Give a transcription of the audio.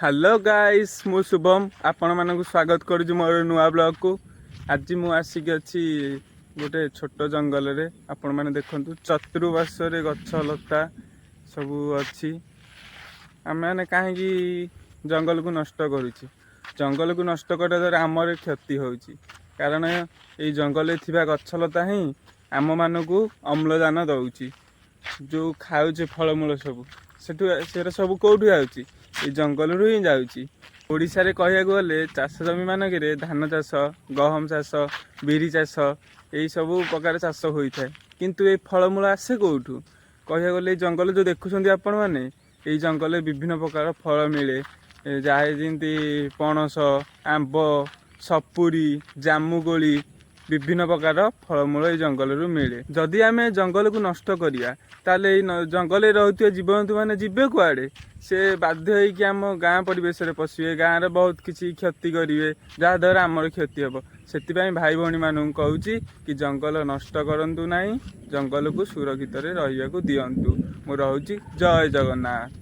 Hello guys मु शुभम आपण मानक स्वागत करुछु मोर नुआ ब्लॉग को। आज मु आसिक अच्छी गोटे छोट जंगल रे आपण माने देखंतु चतुर्पार्श रे गछ लता सब अच्छी। आम मैंने कहीं जंगल को नष्ट करुछि। जंगल को नष्ट करने द्वारा आमर क्षति होछि, कारण ये जंगल थिबा गछ लता ही आम मानक अम्लजान दउछि। जो खाऊे फलमूल सब से सब कौटू आउछि, ये जंगल रू ही जाउछि। ओडिशा रे कहया गले चाष जमी मानक धान चाष, गहम चाष, बिरी चाष यही सब प्रकार चाष होता है, किंतु ये फलमूल आसे कौटू कहया गले जंगल जो देखुछंती आपण माने ये जंगल विभिन्न प्रकार फल मिले, जहाँ जमी पणस, आंब, सपुरी, जामुकोली विभिन्न प्रकार फलमूल ये जंगल रू मिले। जदि आम जंगल को नष्ट करिया ताले जंगल रोचे जीवजंतु मैंने जीवे कुआड़े, से बाध्य होइकि आम गाँ परिवेश रे पशिबे, गाँ रे बहुत किसी क्षति करेंगे जहाँद्वारा आमर क्षति हम। से भाई भौणी मानू कहूँ कि जंगल नष्ट करंतु नहीं, जंगल को सुरक्षित रे रहिबा को दियंतु। मु रहूची जय जगन्नाथ।